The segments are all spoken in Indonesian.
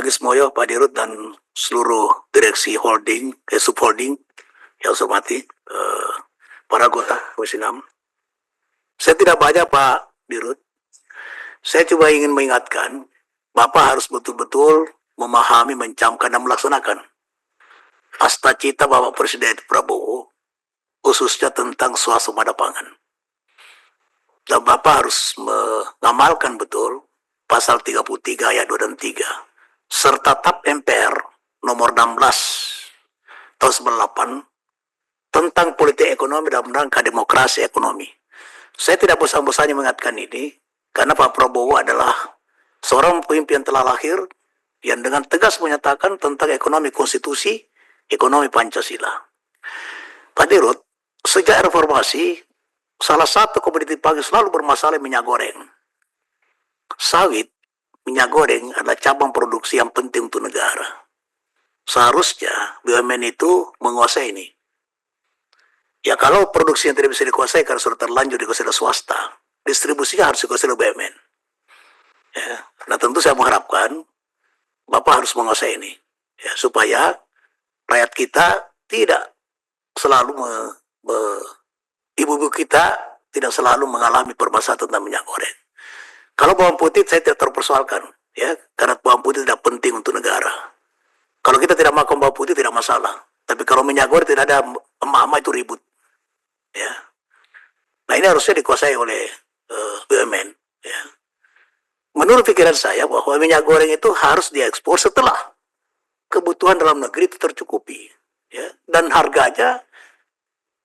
pagi semuanya Pak Dirut dan seluruh direksi holding, subholding yang saya hormati, para anggota Komisi 6. Saya tidak banyak Pak Dirut, saya cuma ingin mengingatkan, Bapak harus betul-betul memahami, mencamkan dan melaksanakan asta cita Bapak Presiden Prabowo, khususnya tentang swasembada pangan. Dan Bapak harus mengamalkan betul pasal 33 ayat 2 dan 3 serta TAP MPR nomor 16 tahun 98 tentang politik ekonomi dalam rangka demokrasi ekonomi. Saya tidak bosan-bosannya mengingatkan ini karena Pak Prabowo adalah seorang pemimpin yang telah lahir yang dengan tegas menyatakan tentang ekonomi konstitusi, ekonomi Pancasila. Pak Dirut, sejak reformasi, salah satu komoditi pangan selalu bermasalah minyak goreng. Sawit, minyak goreng adalah cabang produksi yang penting untuk negara. Seharusnya BUMN itu menguasai ini. Ya kalau produksi yang tidak bisa dikuasai karena sudah terlanjur dikuasai oleh swasta, distribusinya harus dikuasai oleh BUMN. Ya. Nah tentu saya mengharapkan Bapak harus menguasai ini, ya, supaya rakyat kita tidak selalu ibu-ibu kita tidak selalu mengalami permasalahan tentang minyak goreng. Kalau bawang putih saya tidak terpersoalkan, ya, karena bawang putih tidak penting untuk negara. Kalau kita tidak makan bawang putih tidak masalah, tapi kalau minyak goreng tidak ada emak-emak itu ribut, ya. Nah ini harusnya dikuasai oleh BUMN, ya. Menurut pikiran saya bahwa minyak goreng itu harus diekspor setelah kebutuhan dalam negeri itu tercukupi, ya, dan harganya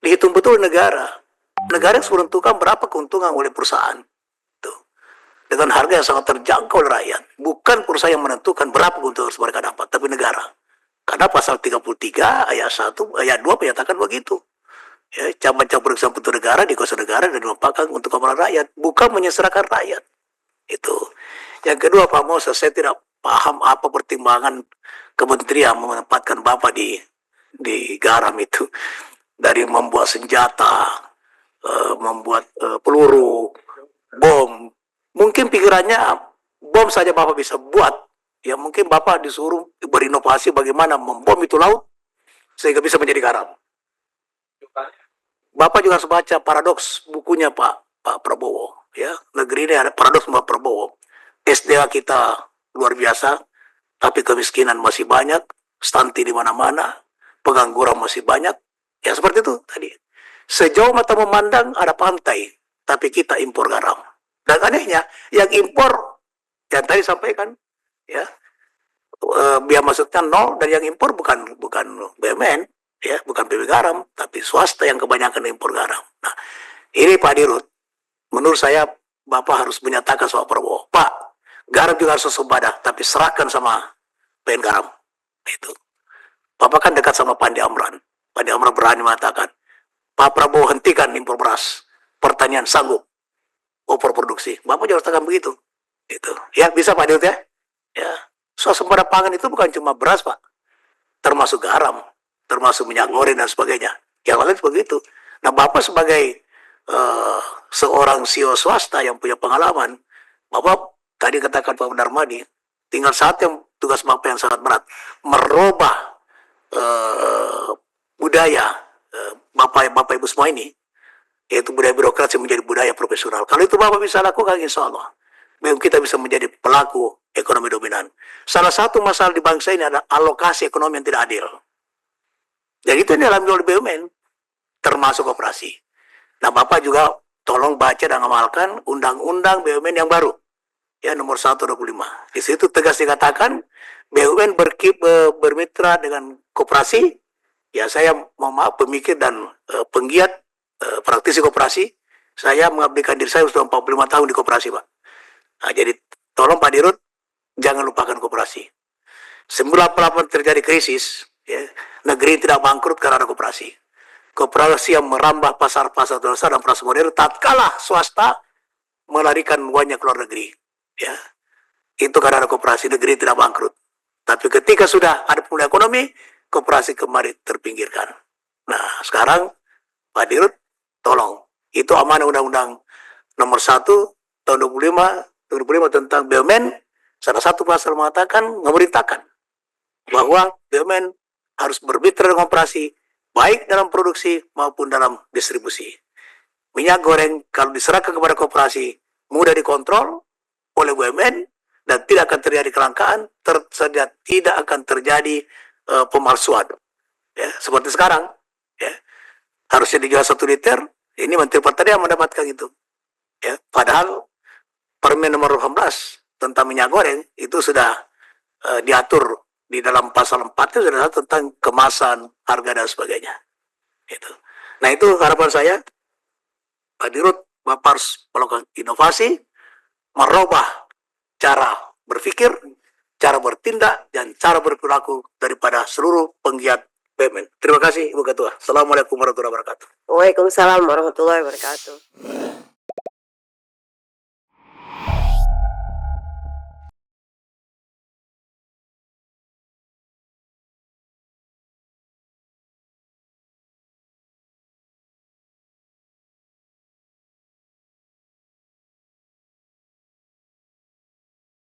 dihitung betul negara. Negara yang menentukan berapa keuntungan oleh perusahaan. Dengan harga yang sangat terjangkau oleh rakyat. Bukan perusahaan yang menentukan berapa keuntungan harus mereka dapat, tapi negara. Karena pasal 33 ayat 1, ayat 2 menyatakan begitu. Ya, cabang-cabang perusahaan untuk negara, dikuasai negara dan dimanfaatkan untuk kepentingan rakyat, bukan menyeserahkan rakyat. Itu. Yang kedua, Pak Moses, saya tidak paham apa pertimbangan kementerian menempatkan Bapak di garam itu. Dari membuat senjata, membuat peluru, bom. Mungkin pikirannya bom saja Bapak bisa buat. Ya mungkin Bapak disuruh berinovasi bagaimana membom itu laut sehingga bisa menjadi garam. Bapak juga harus baca paradoks bukunya Pak Prabowo. Ya, negeri ini ada paradoks Pak Prabowo. SDA kita luar biasa, tapi kemiskinan masih banyak, stunting di mana-mana, pengangguran masih banyak. Ya seperti itu tadi. Sejauh mata memandang ada pantai, tapi kita impor garam. Dan anehnya, yang impor, yang tadi sampaikan, ya, biaya masuknya nol, dan yang impor bukan BUMN, ya, bukan PB Garam, tapi swasta yang kebanyakan impor garam. Nah, ini Pak Dirut, menurut saya Bapak harus menyatakan soal Prabowo, Pak, garam juga harus swasembada, tapi serahkan sama PN Garam. Itu. Bapak kan dekat sama Pandi Amran. Pandi Amran berani mengatakan, Pak Prabowo hentikan impor beras, pertanian sanggup overproduksi. Bapak juga harus katakan begitu. Itu. Ya, bisa Pak Dirut ya? Ya. Swasembada pangan itu bukan cuma beras, Pak. Termasuk garam, termasuk minyak goreng dan sebagainya. Yang lain begitu. Nah, Bapak sebagai seorang CEO swasta yang punya pengalaman, Bapak tadi katakan Pak Darmadi, tinggal saat yang tugas Bapak yang sangat berat, merubah budaya Bapak Ibu semua ini, yaitu budaya birokrasi menjadi budaya profesional. Kalau itu Bapak bisa lakukan, insya Allah kita bisa menjadi pelaku ekonomi dominan. Salah satu masalah di bangsa ini adalah alokasi ekonomi yang tidak adil. Dan itu yang dialami oleh BUMN, termasuk koperasi. Nah Bapak juga tolong baca dan amalkan undang-undang BUMN yang baru, ya nomor 125. Di situ tegas dikatakan BUMN bermitra dengan koperasi. Ya saya mohon maaf pemikir dan penggiat praktisi koperasi, saya mengabdikan diri saya sudah 45 tahun di koperasi, Pak. Nah, jadi tolong Pak Dirut, jangan lupakan koperasi. 98 terjadi krisis, ya, negeri tidak bangkrut karena ada koperasi. Koperasi yang merambah pasar-pasar besar dan pasar modern, tatkala swasta melarikan uangnya ke luar negeri. Ya, itu karena ada koperasi, negeri tidak bangkrut. Tapi ketika sudah ada pemulihan ekonomi, koperasi kembali terpinggirkan. Nah, sekarang Pak Dirut, tolong, itu amanah undang-undang nomor 1 tahun 25 tentang BUMN, Salah satu pasal mengatakan, memerintahkan bahwa BUMN harus bermitra dengan operasi baik dalam produksi maupun dalam distribusi. Minyak goreng kalau diserahkan kepada koperasi mudah dikontrol oleh BUMN dan tidak akan terjadi kelangkaan, tidak akan terjadi pemalsuan. Ya, seperti sekarang, ya, harusnya dijual 1 liter, ini Menteri Pertanian mendapatkan itu. Ya, padahal Permen nomor 18 tentang minyak goreng itu sudah diatur di dalam pasal 4 itu sudah tentang kemasan, harga dan sebagainya. Itu. Nah itu harapan saya, Pak Dirut, Bapak harus melakukan inovasi, merubah cara berpikir, cara bertindak, dan cara berperilaku daripada seluruh penggiat BUMN. Terima kasih Ibu Ketua. Assalamualaikum warahmatullahi wabarakatuh. Waalaikumsalam warahmatullahi wabarakatuh.